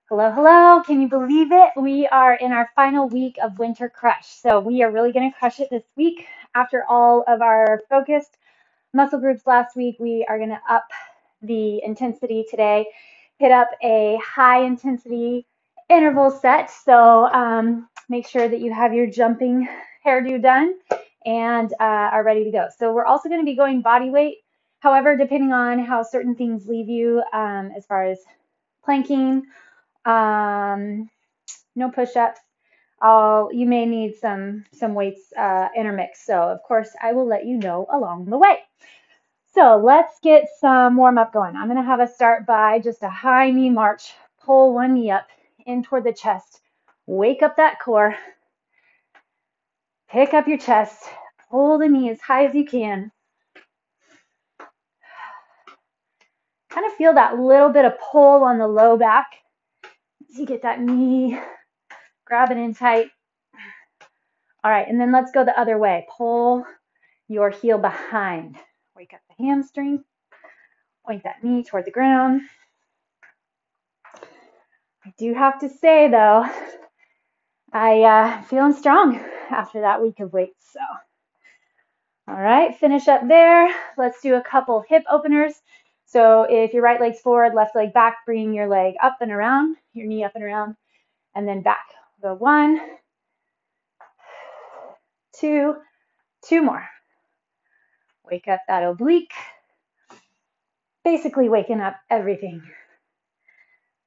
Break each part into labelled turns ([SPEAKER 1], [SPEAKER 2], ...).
[SPEAKER 1] Hello, hello. Can you believe it? We are in our final week of Winter Crush. So we are really going to crush it this week. After all of our focused muscle groups last week, we are going to up the intensity today, hit up a high intensity interval set. So make sure that you have your jumping hairdo done and are ready to go. So we're also going to be going body weight. However, depending on how certain things leave you as far as planking, no push-ups. You may need some weights intermixed. So of course I will let you know along the way. So let's get some warm up going. I'm going to have us start by just a high knee march. Pull one knee up in toward the chest. Wake up that core. Pick up your chest. Pull the knee as high as you can. Kind of feel that little bit of pull on the low back as you get that knee. Grab it in tight. All right, and then let's go the other way. Pull your heel behind. Wake up the hamstring. Point that knee toward the ground. I do have to say, though, I'm feeling strong after that week of weights. So, all right, finish up there. Let's do a couple hip openers. So if your right leg's forward, left leg back, bring your leg up and around, your knee up and around, and then back. Go 1, 2, 2 more. Wake up that oblique. Basically waking up everything.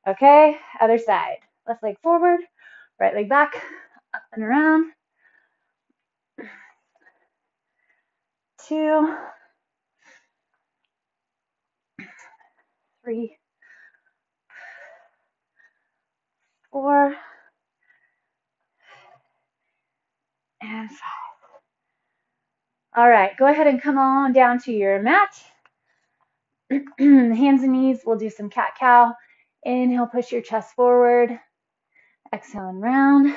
[SPEAKER 1] Okay, other side. Left leg forward, right leg back, up and around. 2, 3, 4, and 5. All right, go ahead and come on down to your mat. Hands and knees, we'll do some cat-cow. Inhale, push your chest forward. Exhale and round.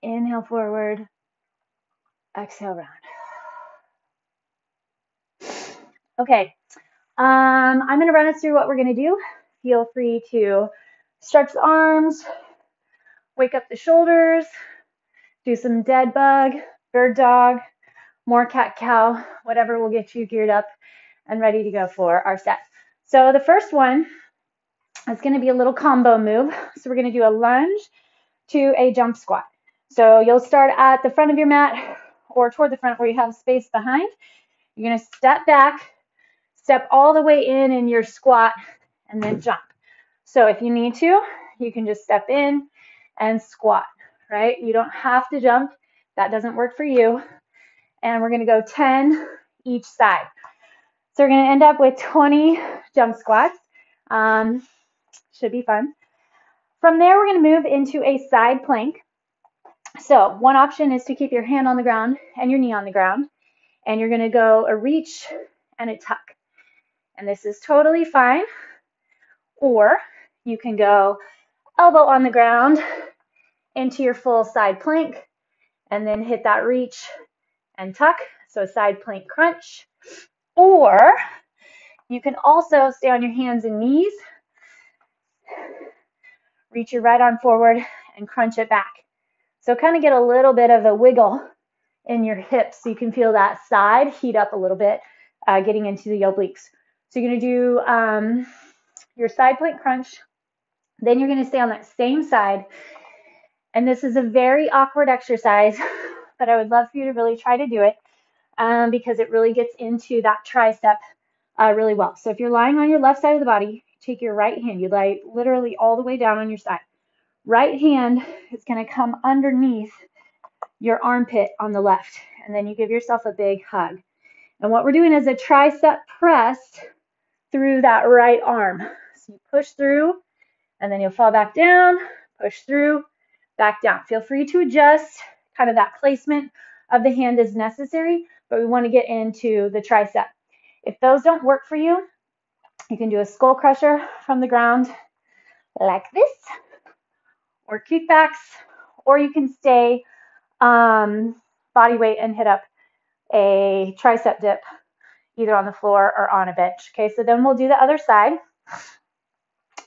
[SPEAKER 1] Inhale forward. Exhale round. Okay, I'm going to run us through what we're going to do. Feel free to stretch the arms, wake up the shoulders, do some dead bug, bird dog, more cat-cow, whatever will get you geared up and ready to go for our set. So the first one is going to be a little combo move. So we're going to do a lunge to a jump squat. So you'll start at the front of your mat or toward the front where you have space behind. You're going to step back, step all the way in your squat, and then jump. So if you need to, you can just step in and squat, right? You don't have to jump. That doesn't work for you. And we're going to go 10 each side. So we're going to end up with 20 jump squats. Should be fun. From there, we're going to move into a side plank. So one option is to keep your hand on the ground and your knee on the ground. And you're going to go a reach and a tuck. And this is totally fine. Or you can go elbow on the ground into your full side plank and then hit that reach and tuck. So a side plank crunch. Or you can also stay on your hands and knees, reach your right arm forward and crunch it back. So kind of get a little bit of a wiggle in your hips so you can feel that side heat up a little bit, getting into the obliques. So you're going to do your side plank crunch. Then you're going to stay on that same side. And this is a very awkward exercise, but I would love for you to really try to do it because it really gets into that tricep really well. So if you're lying on your left side of the body, take your right hand. You lie literally all the way down on your side. Right hand is going to come underneath your armpit on the left. And then you give yourself a big hug. And what we're doing is a tricep press through that right arm. So you push through, and then you'll fall back down, push through, back down. Feel free to adjust kind of that placement of the hand as necessary, but we want to get into the tricep. If those don't work for you, you can do a skull crusher from the ground like this, or kickbacks, or you can stay body weight and hit up a tricep dip either on the floor or on a bench. Okay, so then we'll do the other side.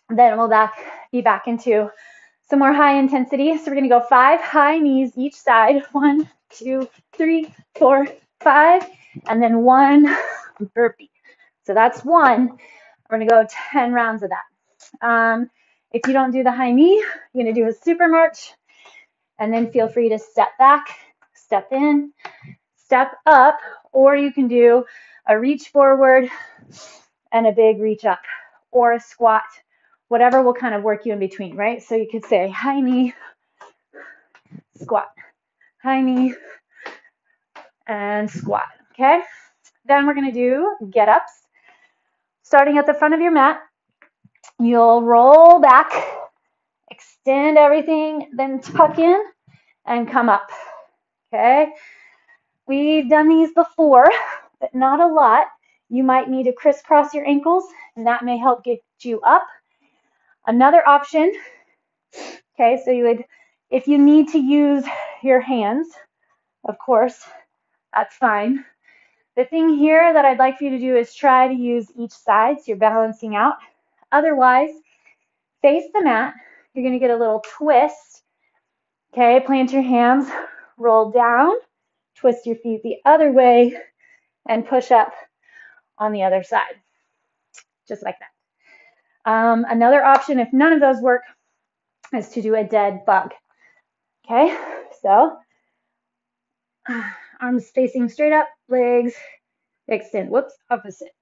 [SPEAKER 1] Then we'll be back into some more high intensity. So we're going to go 5 high knees each side. 1, 2, 3, 4, 5, and then 1 burpee. So that's 1. We're going to go 10 rounds of that. If you don't do the high knee, you're going to do a super march, and then feel free to step back, step in, step up, or you can do a reach forward and a big reach up, or a squat, whatever will kind of work you in between, right? So you could say high knee, squat, high knee, and squat, okay? Then we're going to do get-ups. Starting at the front of your mat, you'll roll back, extend everything, then tuck in and come up, okay? We've done these before, but not a lot. You might need to crisscross your ankles, and that may help get you up. Another option, okay, so if you need to use your hands, of course, that's fine. The thing here that I'd like for you to do is try to use each side so you're balancing out. Otherwise, face the mat. You're going to get a little twist. Okay, plant your hands, roll down, twist your feet the other way, and push up on the other side, just like that. Another option, if none of those work, is to do a dead bug. Okay, so arms facing straight up, legs extend. Whoops, opposite.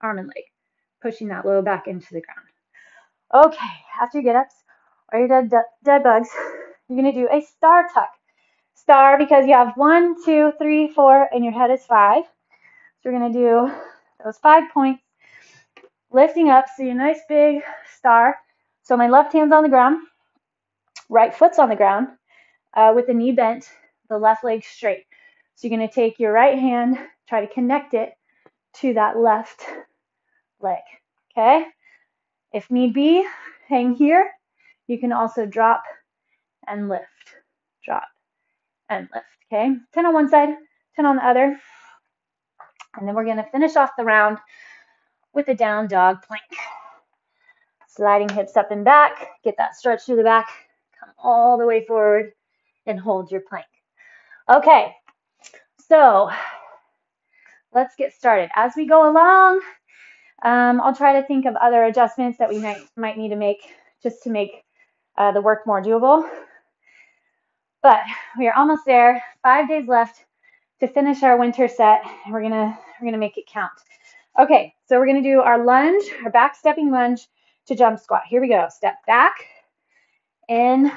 [SPEAKER 1] Arm and leg, pushing that low back into the ground. Okay, after your get-ups or your dead bugs, you're going to do a star tuck. Star because you have 1, 2, 3, 4, and your head is 5. So we're going to do those 5 points, lifting up, so your nice big star. So my left hand's on the ground, right foot's on the ground, with the knee bent, the left leg straight. So you're going to take your right hand, try to connect it to that left leg, okay? If need be, hang here. You can also drop and lift, drop and lift, okay? 10 on one side, 10 on the other. And then we're going to finish off the round with a down dog plank. Sliding hips up and back, get that stretch through the back, come all the way forward and hold your plank. Okay, so let's get started. As we go along, I'll try to think of other adjustments that we might need to make just to make the work more doable. But we are almost there. 5 days left to finish our winter set, and we're gonna make it count. Okay, so we're gonna do our lunge, our back stepping lunge to jump squat. Here we go. Step back, in,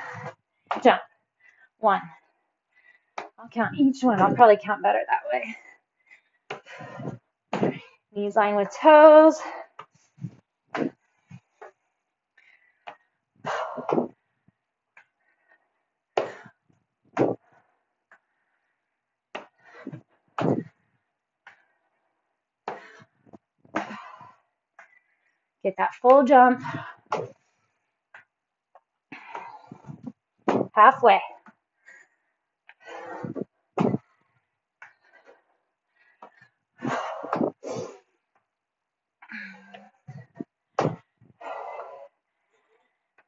[SPEAKER 1] jump. 1. I'll count each one. I'll probably count better that way. Knees line with toes. Get that full jump. Halfway.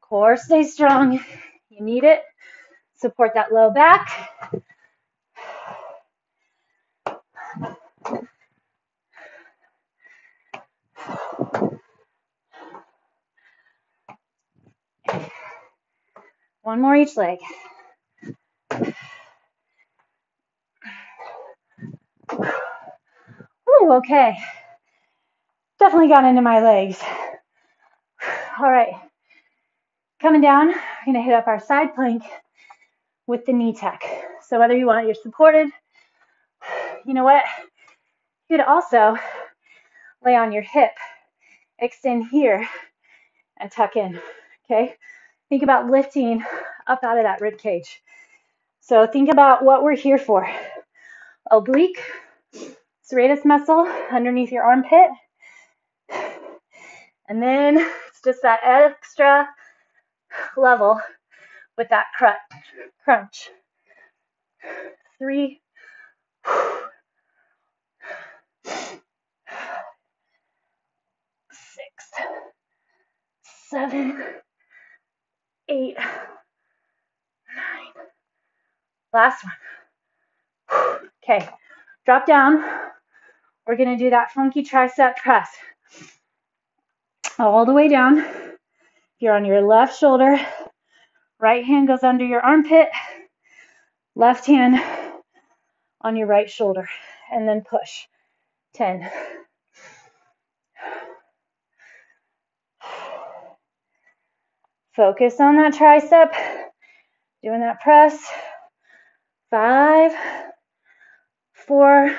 [SPEAKER 1] Core, stay strong. You need it. Support that low back. One more each leg. Ooh, okay. Definitely got into my legs. All right. Coming down, we're going to hit up our side plank with the knee tuck. So whether you want, you're supported. You know what? You could also lay on your hip, extend here, and tuck in. Okay? Think about lifting up out of that rib cage. So think about what we're here for. Oblique, serratus muscle underneath your armpit. And then it's just that extra level with that crunch. 3, 6, 7, 8, 9. Last one. Okay, drop down. We're going to do that funky tricep press. All the way down. If you're on your left shoulder, right hand goes under your armpit, left hand on your right shoulder, and then push. 10. Focus on that tricep, doing that press. 5, 4,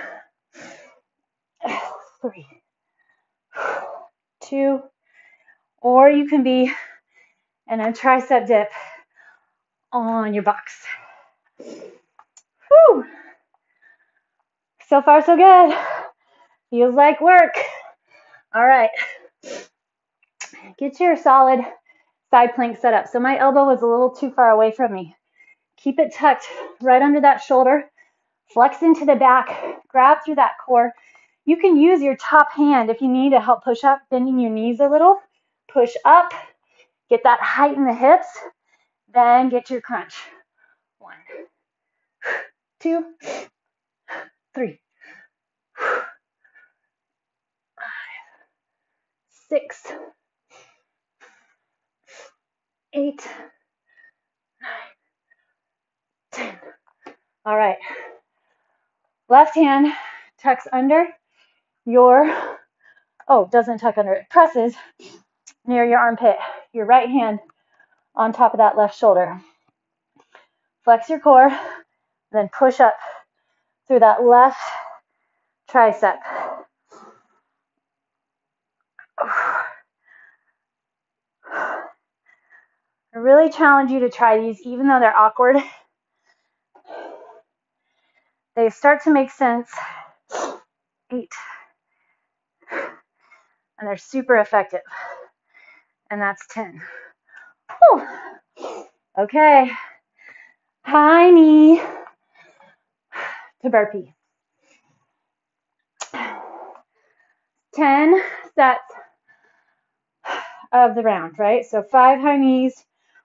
[SPEAKER 1] 3, 2, or you can be in a tricep dip on your box. Whew. So far, so good. Feels like work. All right. Get your solid side plank set up. So my elbow was a little too far away from me. Keep it tucked right under that shoulder. Flex into the back. Grab through that core. You can use your top hand if you need to help push up, bending your knees a little. Push up. Get that height in the hips. Then get your crunch. 1, 2, 3, 5, 6, 8, 9, 10. All right. Left hand tucks under your, doesn't tuck under, it presses near your armpit. Your right hand on top of that left shoulder. Flex your core, then push up through that left tricep. I really challenge you to try these, even though they're awkward. They start to make sense. 8. And they're super effective. And that's 10. Whew. Okay. High knee to burpee. 10 sets of the round, right? So 5 high knees,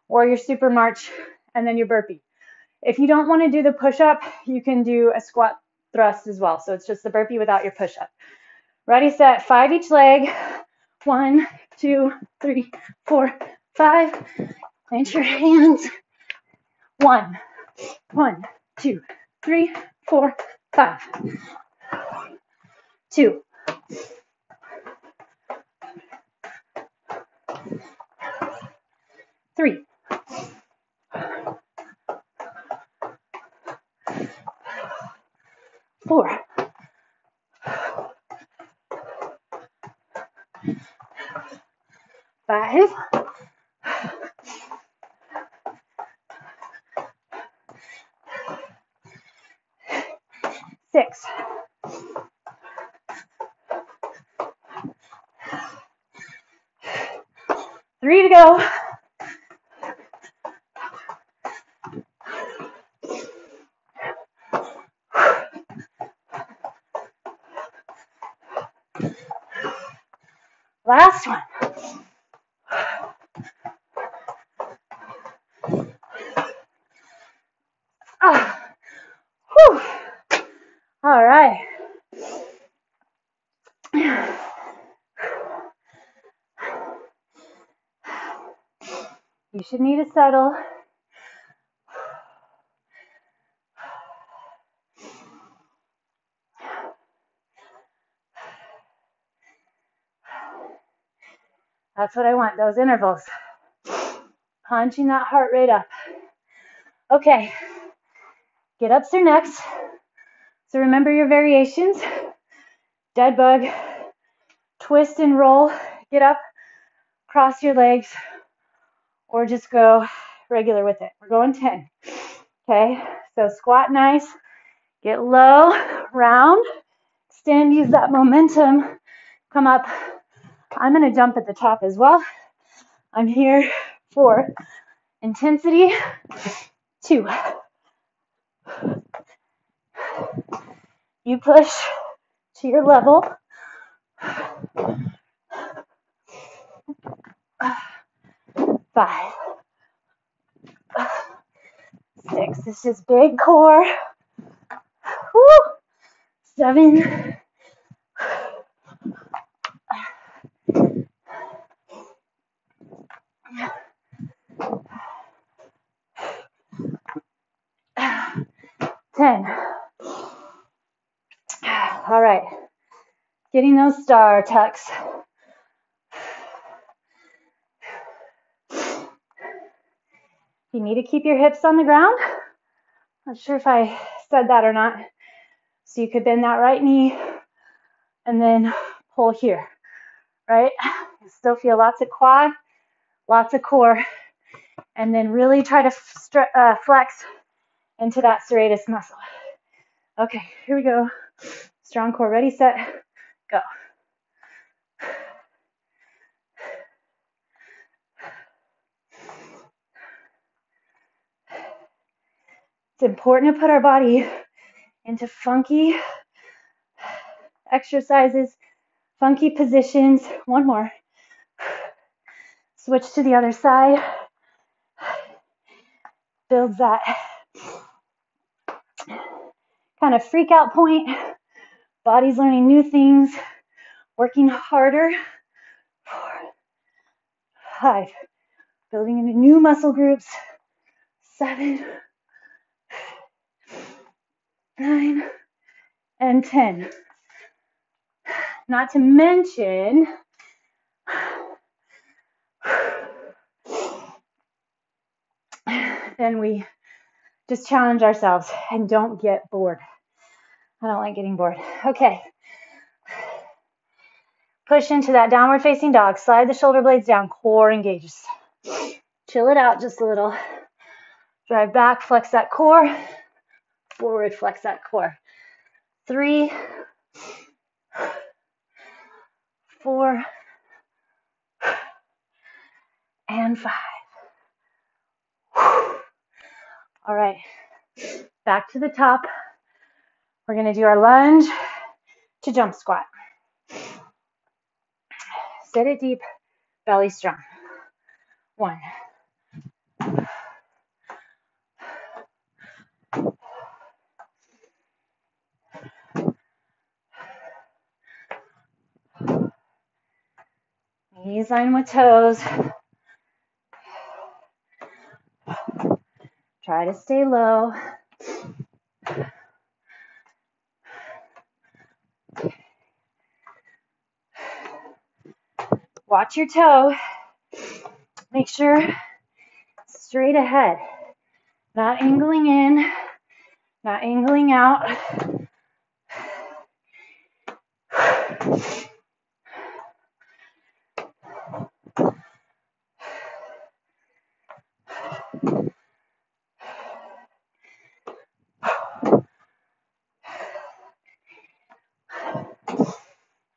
[SPEAKER 1] or your super march, and then your burpee. If you don't want to do the push-up, you can do a squat thrust as well. So it's just the burpee without your push-up. Ready, set, 5 each leg. 1, 2, 3, 4, 5. Plant your hands. 1, 2, 3, 4, 5. 2. 3. 4. 5. 6. 3 to go. 'Last one. Whew. All right. You should need to settle. That's what I want, those intervals. Punching that heart rate up. Okay, get ups or next. So remember your variations. Dead bug, twist and roll, get up, cross your legs, or just go regular with it. We're going 10. Okay, so squat nice, get low, round, extend, use that momentum, come up. I'm going to jump at the top as well. I'm here for intensity. 2. You push to your level. 5, 6. This is big core. Woo. 7. 10. All right. Getting those star tucks. You need to keep your hips on the ground. Not sure if I said that or not. So you could bend that right knee and then pull here, right? You still feel lots of quad, lots of core, and then really try to flex into that serratus muscle. Okay, here we go. Strong core, ready, set, go. It's important to put our body into funky exercises, funky positions. One more. Switch to the other side. Builds that kind of freak out point. Body's learning new things, working harder. 4, 5, building into new muscle groups. 7, 9, and 10. Not to mention, then we just challenge ourselves and don't get bored. I don't like getting bored. Okay. Push into that downward facing dog. Slide the shoulder blades down. Core engages. Chill it out just a little. Drive back. Flex that core. Forward. Flex that core. 3, 4, and 5. All right. Back to the top. We're going to do our lunge to jump squat. Sit it deep, belly strong. 1. Knees line with toes. Try to stay low. Watch your toe. Make sure it's straight ahead. Not angling in, not angling out.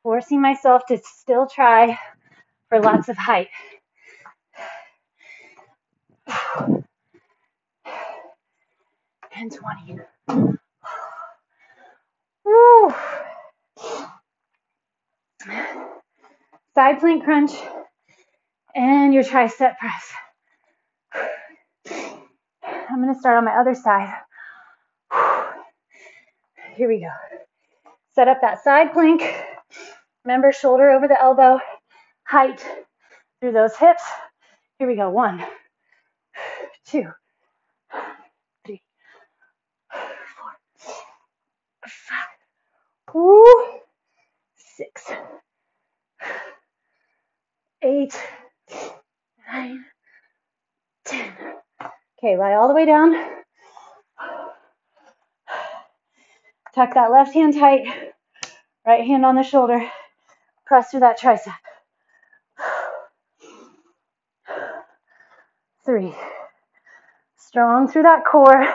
[SPEAKER 1] Forcing myself to still try for lots of height. And 20. Woo. Side plank crunch and your tricep press. I'm going to start on my other side. Here we go. Set up that side plank. Remember, shoulder over the elbow, height through those hips. Here we go. 1, 2, 3, 4, 5. Woo. 6, 8, 9, 10. Okay, lie all the way down. Tuck that left hand tight, right hand on the shoulder. Press through that tricep. 3. Strong through that core.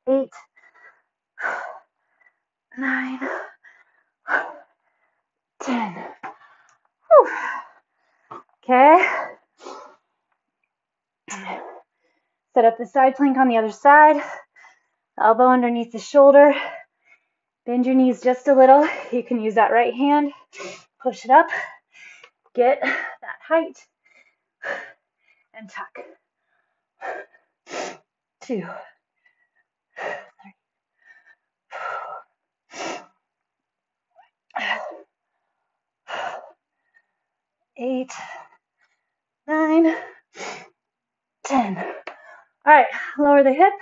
[SPEAKER 1] 8, 9, 10. Whew. Okay. Set up the side plank on the other side. Elbow underneath the shoulder. Bend your knees just a little. You can use that right hand. Push it up. Get that height. And tuck. 2, 3, 8, 9, 10. All right, lower the hip.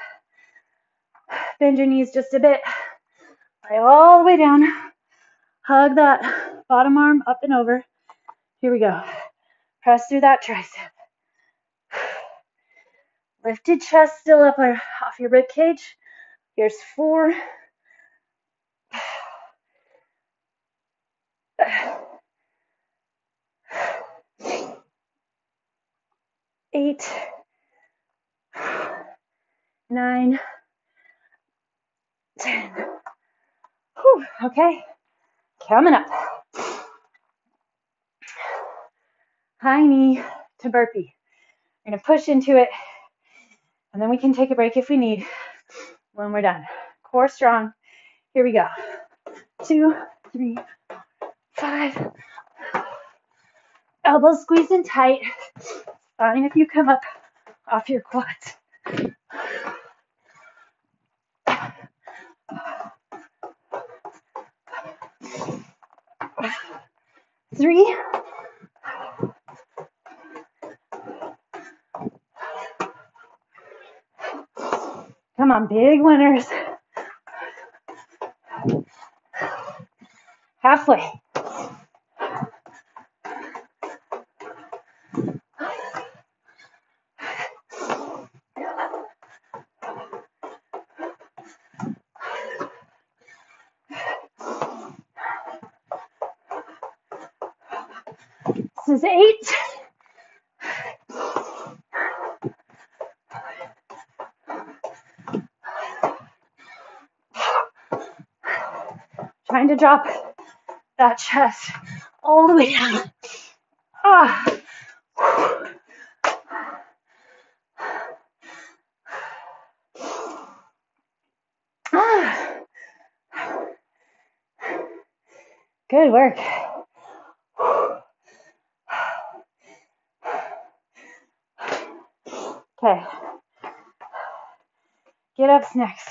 [SPEAKER 1] Bend your knees just a bit. Lay all the way down. Hug that bottom arm up and over. Here we go. Press through that tricep. Lifted chest still up off your rib cage. Here's 4. 8, 9, 10. Whew, okay, coming up. High knee to burpee. We're gonna push into it, and then we can take a break if we need when we're done. Core strong. Here we go. 2, 3, 5. Elbows squeezing tight. Fine if you come up off your quads. 3. Come on, big winners. Halfway. This is 8. Trying to drop that chest all the way down. Ah. Ah. Good work. Okay. Get up's next.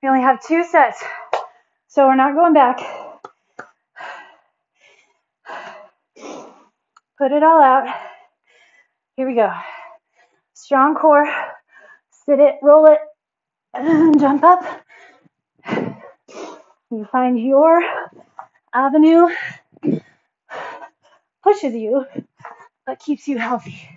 [SPEAKER 1] We only have 2 sets, so we're not going back. Put it all out. Here we go. Strong core. Sit it, roll it, and jump up. You find your avenue. Pushes you, but keeps you healthy.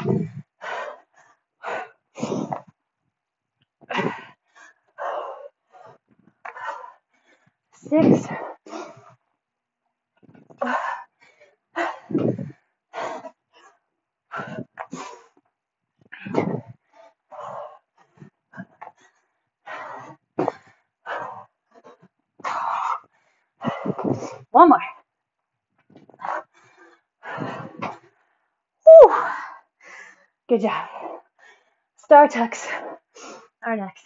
[SPEAKER 1] 6. One more. Whew. Good job. Star tucks are next.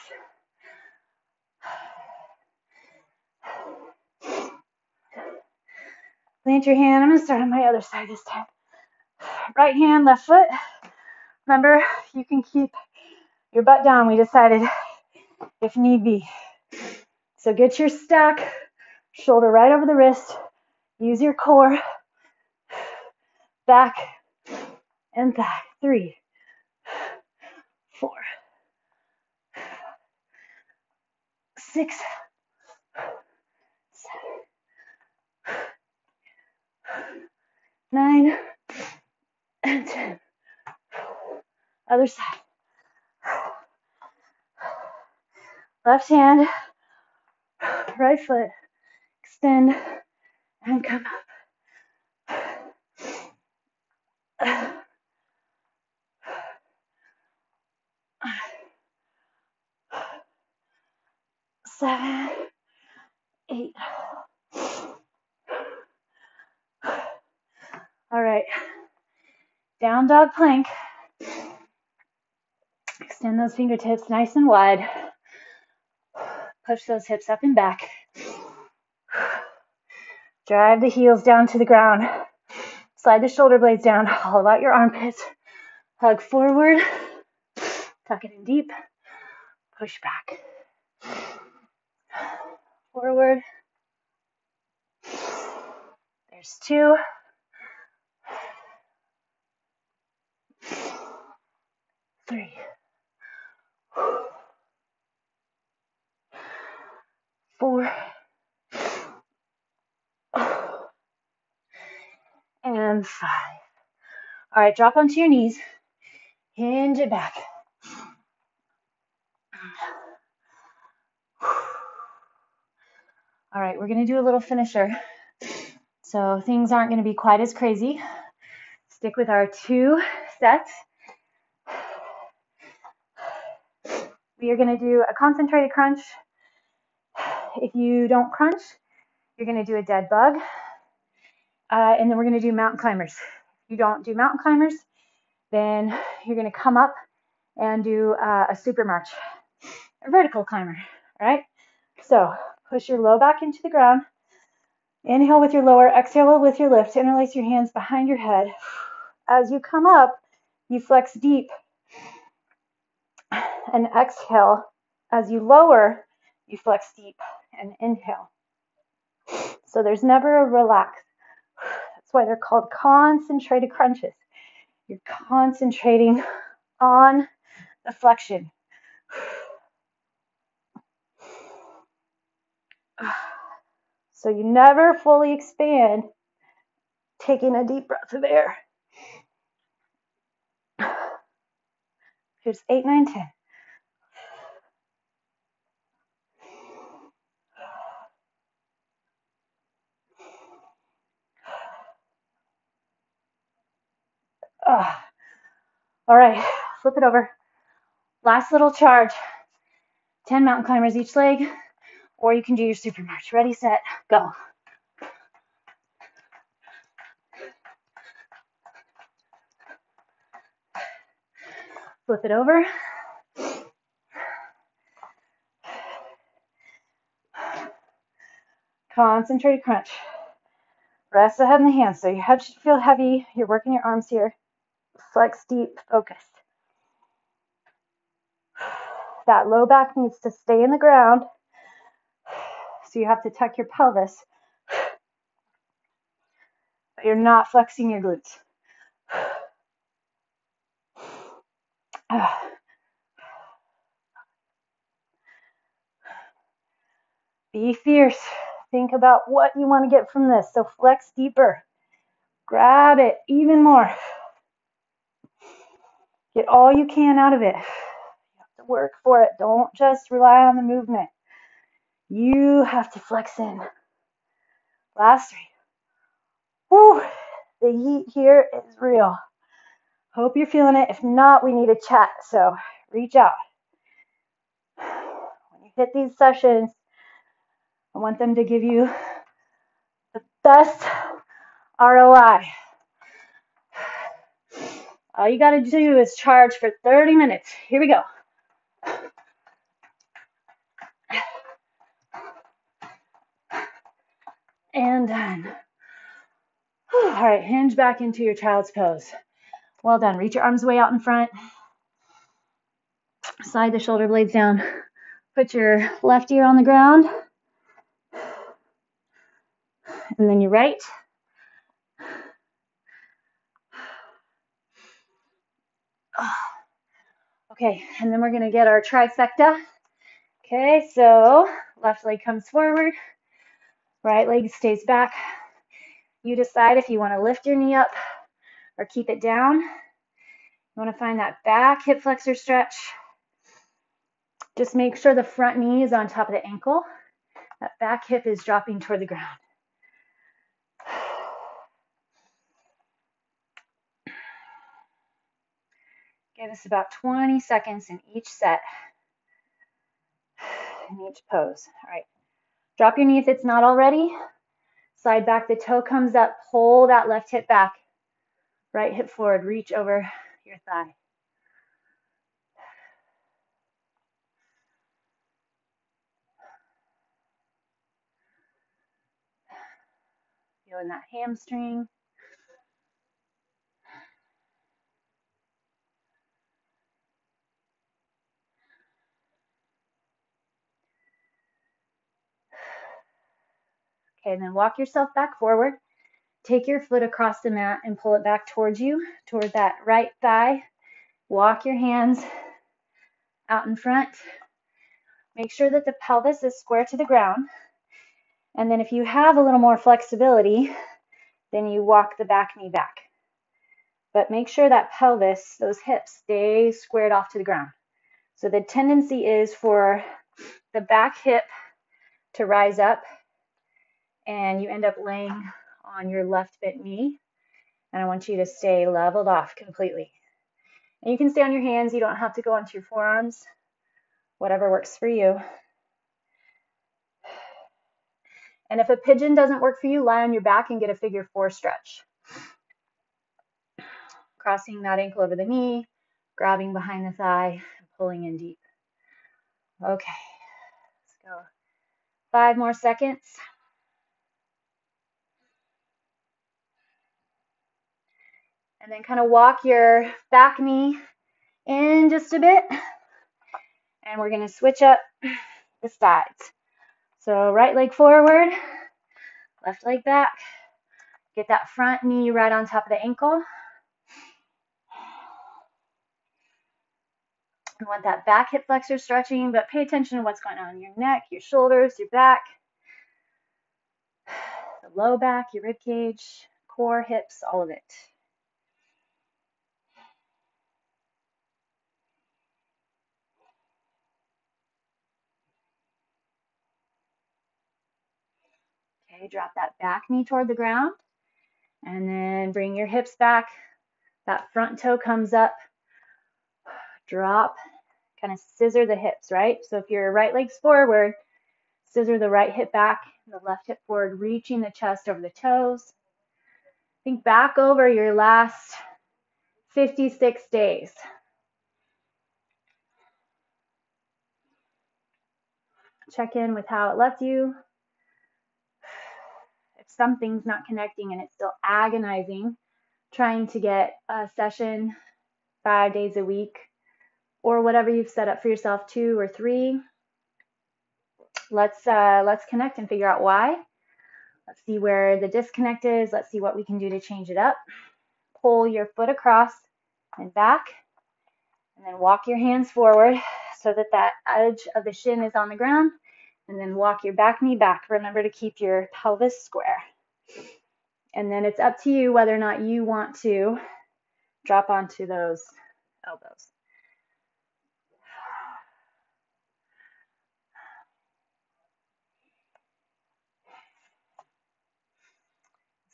[SPEAKER 1] Plant your hand. I'm going to start on my other side this time. Right hand, left foot. Remember, you can keep your butt down, we decided, if need be. So get your stack, shoulder right over the wrist. Use your core. Back and back. 3, 4, 6, 7, 9, and 10. Other side. Left hand, right foot, extend, and come up. 7, 8. All right. Down dog plank. Extend those fingertips nice and wide. Push those hips up and back. Drive the heels down to the ground. Slide the shoulder blades down, all out your armpits. Hug forward. Tuck it in deep. Push back. Forward. There's 2. 3. 4. And 5. All right, drop onto your knees. Hinge it back. All right, we're going to do a little finisher. So things aren't going to be quite as crazy. Stick with our 2 sets. We are going to do a concentrated crunch. If you don't crunch, you're going to do a dead bug. And then we're going to do mountain climbers. If you don't do mountain climbers, then you're going to come up and do a super march, a vertical climber. All right? So push your low back into the ground. Inhale with your lower, exhale with your lift. Interlace your hands behind your head. As you come up, you flex deep. And exhale. As you lower, you flex deep and inhale. So there's never a relax. That's why they're called concentrated crunches. You're concentrating on the flexion. So you never fully expand, taking a deep breath of air. Here's 8, 9, 10. All right, flip it over. Last little charge. 10 mountain climbers each leg, or you can do your super march. Ready, set, go. Flip it over. Concentrated crunch. Rest the head in the hands. So your head should feel heavy. You're working your arms here. Flex deep, focus. That low back needs to stay in the ground. So you have to tuck your pelvis. But you're not flexing your glutes. Be fierce. Think about what you want to get from this. So flex deeper. Grab it even more. Get all you can out of it. You have to work for it. Don't just rely on the movement. You have to flex in. Last 3. Whew, the heat here is real. Hope you're feeling it. If not, we need a chat. So reach out. When you hit these sessions, I want them to give you the best ROI. All you got to do is charge for 30 minutes. Here we go. And done. All right, hinge back into your child's pose. Well done. Reach your arms way out in front. Slide the shoulder blades down. Put your left ear on the ground. And then your right. Okay, and then we're going to get our trifecta. Okay, so left leg comes forward. Right leg stays back. You decide if you want to lift your knee up or keep it down. You want to find that back hip flexor stretch. Just make sure the front knee is on top of the ankle. That back hip is dropping toward the ground. Give us about 20 seconds in each set, in each pose. All right. Drop your knee if it's not already. Slide back, the toe comes up. Pull that left hip back. Right hip forward. Reach over your thigh. Feeling that hamstring. Okay, and then walk yourself back forward. Take your foot across the mat and pull it back towards you, toward that right thigh. Walk your hands out in front. Make sure that the pelvis is square to the ground. And then if you have a little more flexibility, then you walk the back knee back. But make sure that pelvis, those hips, stay squared off to the ground. So the tendency is for the back hip to rise up and you end up laying on your left bent knee. And I want you to stay leveled off completely. And you can stay on your hands. You don't have to go onto your forearms. Whatever works for you. And if a pigeon doesn't work for you, lie on your back and get a figure 4 stretch. Crossing that ankle over the knee, grabbing behind the thigh, and pulling in deep. Okay, let's go. 5 more seconds. And then kind of walk your back knee in just a bit. And we're going to switch up the sides. So right leg forward, left leg back. Get that front knee right on top of the ankle. You want that back hip flexor stretching, but pay attention to what's going on in your neck, your shoulders, your back, the low back, your rib cage, core, hips, all of it. Okay, drop that back knee toward the ground and then bring your hips back. That front toe comes up, drop, kind of scissor the hips, right? So if your right leg's forward, scissor the right hip back, the left hip forward, reaching the chest over the toes. Think back over your last 56 days. Check in with how it left you. If something's not connecting and it's still agonizing, trying to get a session 5 days a week or whatever you've set up for yourself, 2 or 3, let's connect and figure out why. Let's see where the disconnect is. Let's see what we can do to change it up. Pull your foot across and back, and then walk your hands forward so that that edge of the shin is on the ground, and then walk your back knee back. Remember to keep your pelvis square. And then it's up to you whether or not you want to drop onto those elbows.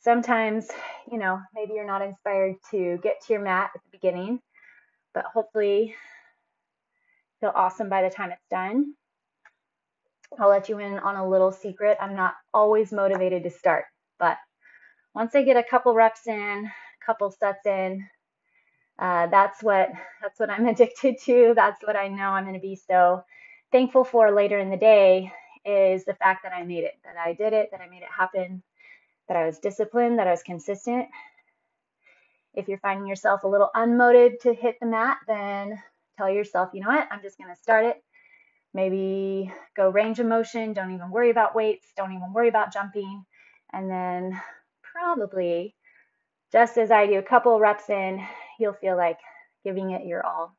[SPEAKER 1] Sometimes, maybe you're not inspired to get to your mat at the beginning, but hopefully feel awesome by the time it's done. I'll let you in on a little secret. I'm not always motivated to start, but once I get a couple reps in, a couple sets in, that's what I'm addicted to. That's what I know I'm going to be so thankful for later in the day, is the fact that I made it, that I did it, that I made it happen, that I was disciplined, that I was consistent. If you're finding yourself a little unmotivated to hit the mat, then tell yourself, you know what, I'm just going to start it. Maybe go range of motion, don't even worry about weights, don't even worry about jumping, and then probably, just as I do, a couple reps in, you'll feel like giving it your all.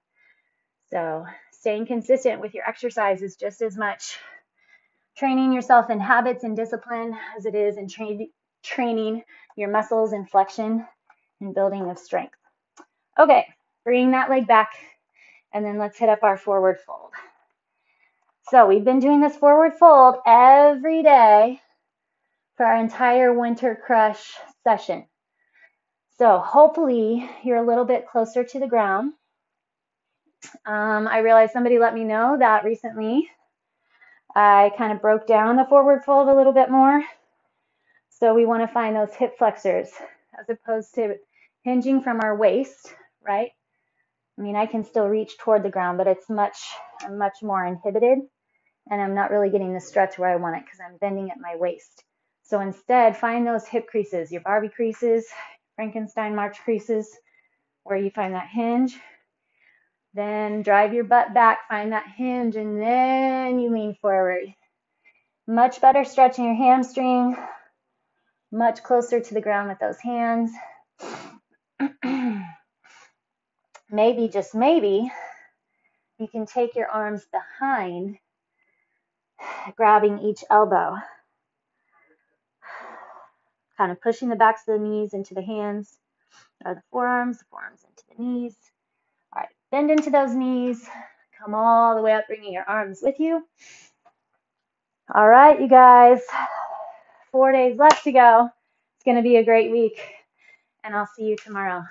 [SPEAKER 1] So staying consistent with your exercise is just as much training yourself in habits and discipline as it is in training your muscles and flexion and building of strength. Okay, bring that leg back, and then let's hit up our forward fold. So we've been doing this forward fold every day for our entire winter crush session. So hopefully you're a little bit closer to the ground. I realized somebody let me know that recently I kind of broke down the forward fold a little bit more. So we want to find those hip flexors as opposed to hinging from our waist, right? I mean, I can still reach toward the ground, but I'm much more inhibited, and I'm not really getting the stretch where I want it because I'm bending at my waist. So instead, find those hip creases, your Barbie creases, Frankenstein March creases, where you find that hinge. Then drive your butt back, find that hinge, and then you lean forward. Much better stretching your hamstring, much closer to the ground with those hands. Maybe, just maybe, you can take your arms behind, grabbing each elbow, kind of pushing the backs of the knees into the hands, or the forearms into the knees. All right, bend into those knees, come all the way up, bringing your arms with you. All right, you guys, 4 days left to go. It's going to be a great week, and I'll see you tomorrow.